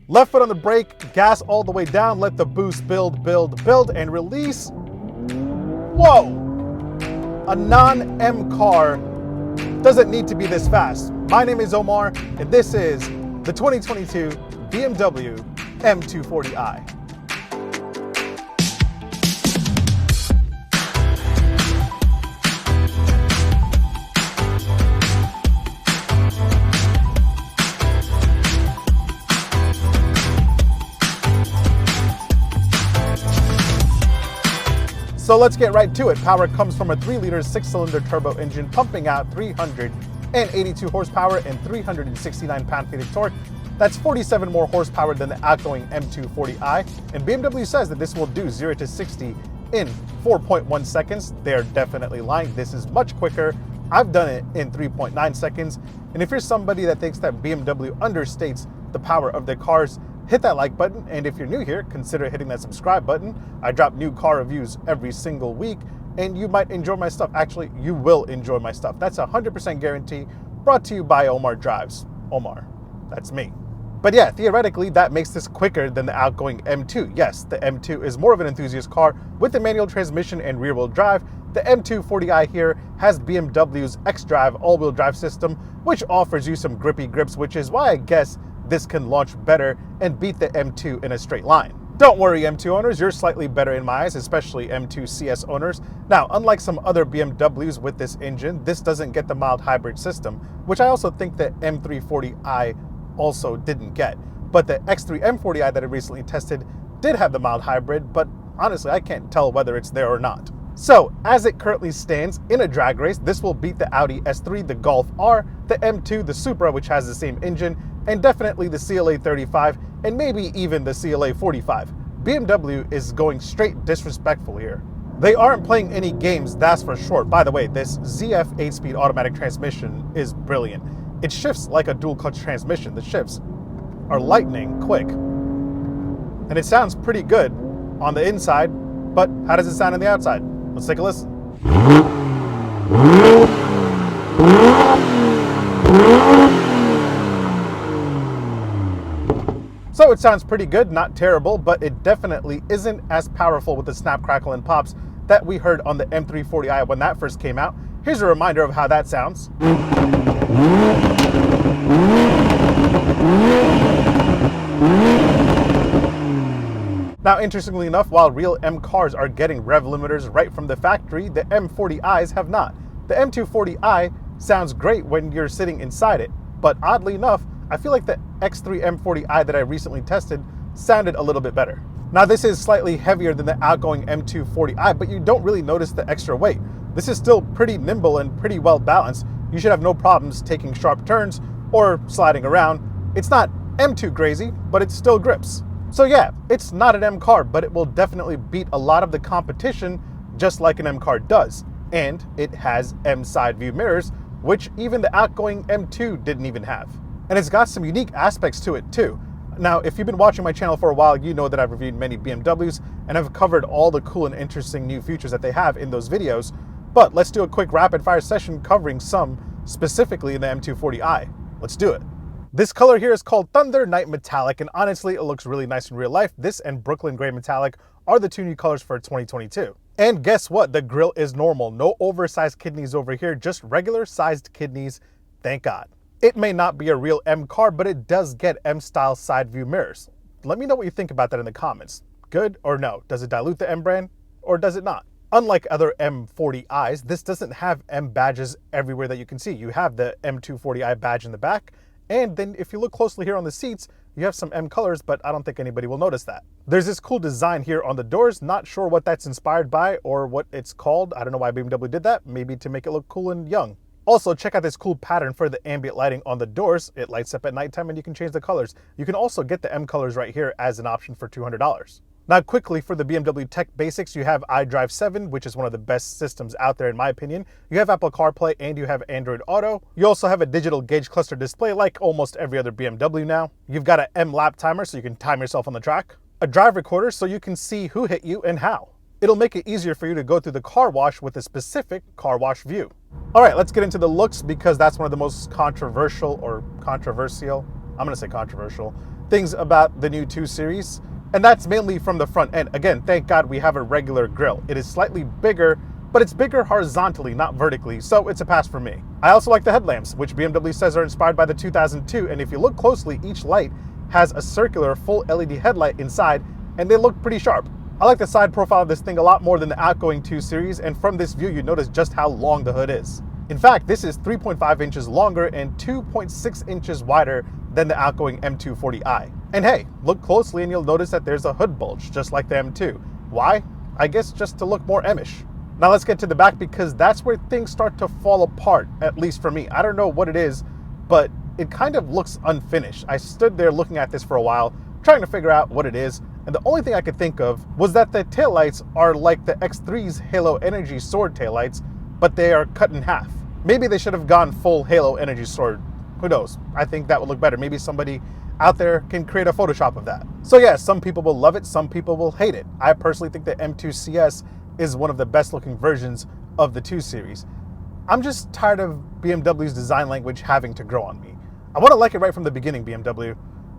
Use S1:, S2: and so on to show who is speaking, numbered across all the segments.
S1: Left foot on the brake, gas all the way down, let the boost build, and release. Whoa! A non-M car doesn't need to be this fast. My name is Omar, and this is the 2022 BMW M240i. So let's get right to it. Power comes from a 3-liter 6-cylinder turbo engine pumping out 382 horsepower and 369 pound-feet of torque. That's 47 more horsepower than the outgoing M240i, and BMW says that this will do 0 to 60 in 4.1 seconds. They're definitely lying. This is much quicker. I've done it in 3.9 seconds, and if you're somebody that thinks that BMW understates the power of their cars, hit that like button, and if you're new here, consider hitting that subscribe button. I drop new car reviews every single week, and you might enjoy my stuff. Actually, you will enjoy my stuff. That's a 100% guarantee, brought to you by Omar Drives. Omar, that's me. But yeah, theoretically, that makes this quicker than the outgoing M2. Yes, the M2 is more of an enthusiast car with a manual transmission and rear-wheel drive. The M240i here has BMW's xDrive all-wheel drive system, which offers you some grippy grips, which is why I guess this can launch better and beat the M2 in a straight line. Don't worry, M2 owners, you're slightly better in my eyes, especially M2 CS owners. Now, unlike some other BMWs with this engine, this doesn't get the mild hybrid system, which I also think the M340i also didn't get. But the X3 M40i that I recently tested did have the mild hybrid, but honestly, I can't tell whether it's there or not. So, as it currently stands in a drag race, this will beat the Audi S3, the Golf R, the M2, the Supra, which has the same engine, and definitely the CLA35, and maybe even the CLA45. BMW is going straight disrespectful here. They aren't playing any games, that's for sure. By the way, this ZF 8-speed automatic transmission is brilliant. It shifts like a dual clutch transmission. The shifts are lightning quick. And it sounds pretty good on the inside, but how does it sound on the outside? Let's take a listen. So it sounds pretty good, not terrible, but it definitely isn't as powerful with the snap, crackle, and pops that we heard on the M340i when that first came out. Here's a reminder of how that sounds. Now, interestingly enough, while real M cars are getting rev limiters right from the factory, the M40i's have not. The M240i sounds great when you're sitting inside it, but oddly enough, I feel like the X3 M40i that I recently tested sounded a little bit better. Now, this is slightly heavier than the outgoing M240i, but you don't really notice the extra weight. This is still pretty nimble and pretty well balanced. You should have no problems taking sharp turns or sliding around. It's not M2 crazy, but it still grips. So yeah, it's not an M car, but it will definitely beat a lot of the competition just like an M car does. And it has M side view mirrors, which even the outgoing M2 didn't even have. And it's got some unique aspects to it too. Now, if you've been watching my channel for a while, you know that I've reviewed many BMWs and I've covered all the cool and interesting new features that they have in those videos. But let's do a quick rapid fire session covering some specifically in the M240i. Let's do it. This color here is called Thunder Night Metallic, and honestly, it looks really nice in real life. This and Brooklyn Gray Metallic are the two new colors for 2022. And guess what? The grille is normal. No oversized kidneys over here, just regular sized kidneys, thank God. It may not be a real M car, but it does get M-style side view mirrors. Let me know what you think about that in the comments. Good or no? Does it dilute the M brand or does it not? Unlike other M40i's, this doesn't have M badges everywhere that you can see. You have the M240i badge in the back, and then if you look closely here on the seats, you have some M colors, but I don't think anybody will notice that. There's this cool design here on the doors. Not sure what that's inspired by or what it's called. I don't know why BMW did that. Maybe to make it look cool and young. Also, check out this cool pattern for the ambient lighting on the doors. It lights up at nighttime and you can change the colors. You can also get the M colors right here as an option for $200. Now, quickly for the BMW tech basics, you have iDrive 7, which is one of the best systems out there in my opinion. You have Apple CarPlay and you have Android Auto. You also have a digital gauge cluster display like almost every other BMW now. You've got an M lap timer so you can time yourself on the track. A drive recorder so you can see who hit you and how. It'll make it easier for you to go through the car wash with a specific car wash view. All right, let's get into the things things about the new 2 Series, and that's mainly from the front end. Again, thank God we have a regular grille. It is slightly bigger, but it's bigger horizontally, not vertically, so it's a pass for me. I also like the headlamps, which BMW says are inspired by the 2002, and if you look closely, each light has a circular full LED headlight inside, and they look pretty sharp. I like the side profile of this thing a lot more than the outgoing 2 Series, and from this view, you notice just how long the hood is. In fact, this is 3.5 inches longer and 2.6 inches wider than the outgoing M240i. And hey, look closely and you'll notice that there's a hood bulge, just like the M2. Why? I guess just to look more M-ish. Now let's get to the back, because that's where things start to fall apart, at least for me. I don't know what it is, but it kind of looks unfinished. I stood there looking at this for a while, trying to figure out what it is, and the only thing I could think of was that the taillights are like the X3's Halo Energy Sword taillights, but they are cut in half. Maybe they should have gone full Halo Energy Sword. Who knows? I think that would look better. Maybe somebody out there can create a Photoshop of that. So yeah, some people will love it, some people will hate it. I personally think the M2 CS is one of the best looking versions of the 2 Series. I'm just tired of BMW's design language having to grow on me. I want to like it right from the beginning, BMW.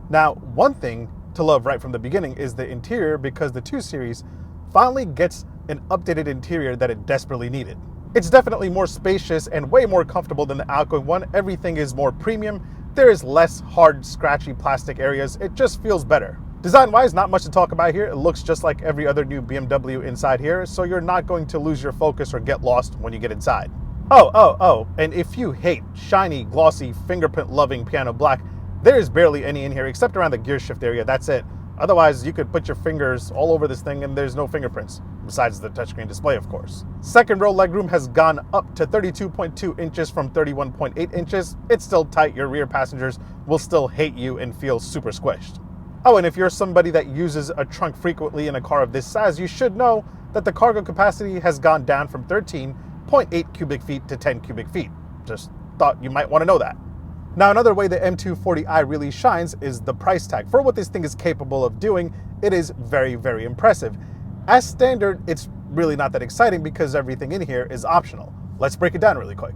S1: Now, one thing to love right from the beginning is the interior, because the 2 Series finally gets an updated interior that it desperately needed. It's definitely more spacious and way more comfortable than the outgoing one. Everything is more premium. There is less hard, scratchy plastic areas. It just feels better. Design-wise, not much to talk about here. It looks just like every other new BMW inside here, so you're not going to lose your focus or get lost when you get inside. Oh, and if you hate shiny, glossy, fingerprint-loving piano black, there is barely any in here except around the gear shift area. That's it. Otherwise, you could put your fingers all over this thing and there's no fingerprints, besides the touchscreen display, of course. Second row legroom has gone up to 32.2 inches from 31.8 inches. It's still tight. Your rear passengers will still hate you and feel super squished. Oh, and if you're somebody that uses a trunk frequently in a car of this size, you should know that the cargo capacity has gone down from 13.8 cubic feet to 10 cubic feet. Just thought you might want to know that. Now, another way the M240i really shines is the price tag. For what this thing is capable of doing, it is very, very impressive. As standard, it's really not that exciting because everything in here is optional. Let's break it down really quick.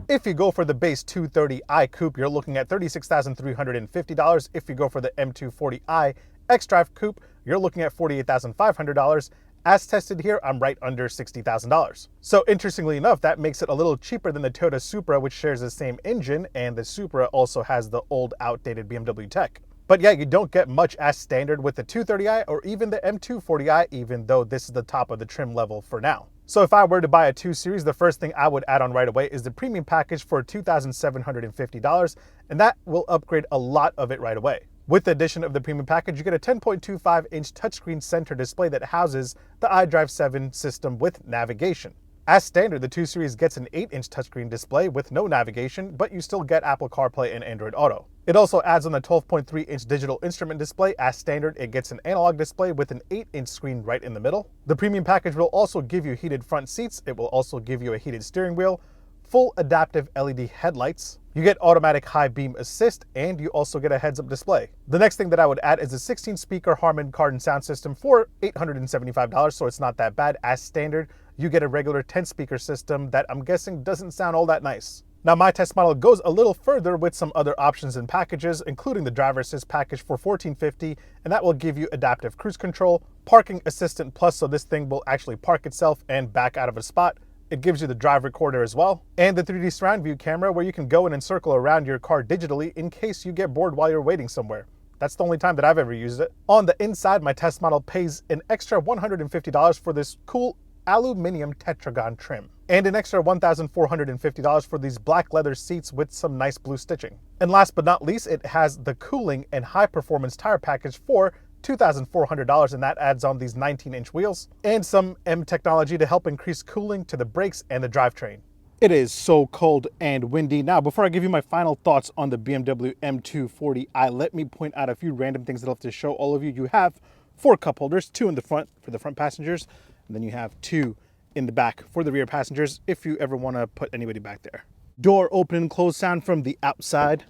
S1: If you go for the base 230i Coupe, you're looking at $36,350. If you go for the M240i X-Drive Coupe, you're looking at $48,500. As tested here, I'm right under $60,000. So interestingly enough, that makes it a little cheaper than the Toyota Supra, which shares the same engine, and the Supra also has the old, outdated BMW tech. But yeah, you don't get much as standard with the 230i or even the M240i, even though this is the top of the trim level for now. So if I were to buy a 2 Series, the first thing I would add on right away is the premium package for $2,750, and that will upgrade a lot of it right away. With the addition of the premium package, you get a 10.25-inch touchscreen center display that houses the iDrive 7 system with navigation. As standard, the 2 Series gets an 8-inch touchscreen display with no navigation, but you still get Apple CarPlay and Android Auto. It also adds on the 12.3-inch digital instrument display. As standard, it gets an analog display with an 8-inch screen right in the middle. The premium package will also give you heated front seats. It will also give you a heated steering wheel, full adaptive LED headlights. You get automatic high beam assist, and you also get a heads-up display. The next thing that I would add is a 16-speaker Harman Kardon sound system for $875, so it's not that bad. As standard, you get a regular 10-speaker system that I'm guessing doesn't sound all that nice. Now, my test model goes a little further with some other options and packages, including the driver assist package for $1,450, and that will give you adaptive cruise control, parking assistant plus, so this thing will actually park itself and back out of a spot. It gives you the drive recorder as well, and the 3D surround view camera where you can go in and circle around your car digitally in case you get bored while you're waiting somewhere. That's the only time that I've ever used it. On the inside, my test model pays an extra $150 for this cool aluminum tetragon trim, and an extra $1,450 for these black leather seats with some nice blue stitching. And last but not least, it has the cooling and high performance tire package for $2,400, and that adds on these 19-inch wheels and some M technology to help increase cooling to the brakes and the drivetrain. It is so cold and windy. Now, before I give you my final thoughts on the BMW M240i, let me point out a few random things that I'll have to show all of you. You have 4 cup holders, 2 in the front for the front passengers, and then you have 2 in the back for the rear passengers if you ever want to put anybody back there. Door open and close sound from the outside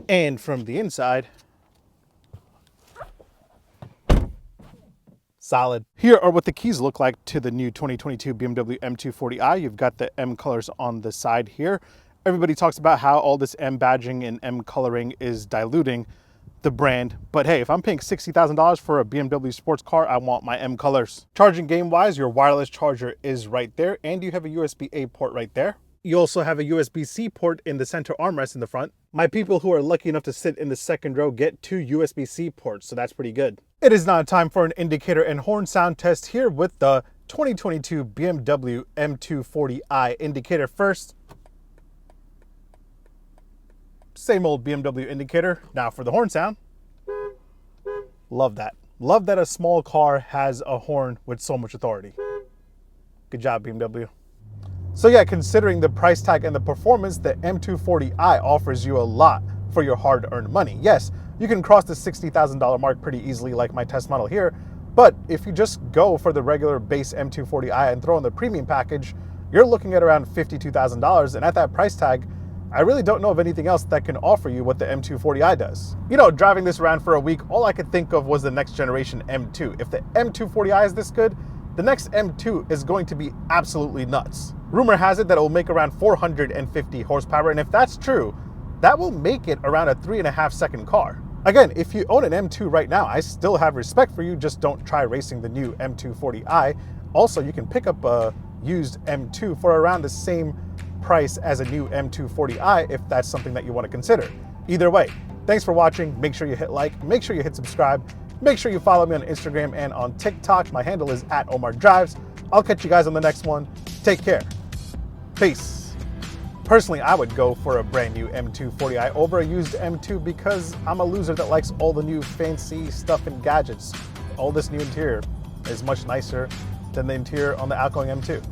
S1: and from the inside. Solid. Here are what the keys look like to the new 2022 BMW M240i. You've got the M colors on the side here. Everybody talks about how all this M badging and M coloring is diluting the brand, but hey, if I'm paying $60,000 for a BMW sports car, I want my M colors. Charging game wise, your wireless charger is right there, and you have a USB-A port right there. You also have a USB-C port in the center armrest in the front. My people who are lucky enough to sit in the second row get 2 USB-C ports, so that's pretty good. It is now time for an indicator and horn sound test here with the 2022 BMW M240i indicator first. Same old BMW indicator. Now for the horn sound. Love that. Love that a small car has a horn with so much authority. Good job, BMW. So yeah, considering the price tag and the performance, the M240i offers you a lot for your hard-earned money. Yes, you can cross the $60,000 mark pretty easily like my test model here, but if you just go for the regular base M240i and throw in the premium package, you're looking at around $52,000, and at that price tag, I really don't know of anything else that can offer you what the M240i does. You know, driving this around for a week, all I could think of was the next generation M2. If the M240i is this good, the next M2 is going to be absolutely nuts. Rumor has it that it will make around 450 horsepower, and if that's true, that will make it around a 3.5 second car. Again, if you own an M2 right now, I still have respect for you, just don't try racing the new M240i. Also, you can pick up a used M2 for around the same price as a new M240i if that's something that you want to consider. Either way, thanks for watching. Make sure you hit like, make sure you hit subscribe, make sure you follow me on Instagram and on TikTok. My handle is @OmarDrives. I'll catch you guys on the next one. Take care. Peace. Personally, I would go for a brand new M240i over a used M2 because I'm a loser that likes all the new fancy stuff and gadgets. All this new interior is much nicer than the interior on the outgoing M2.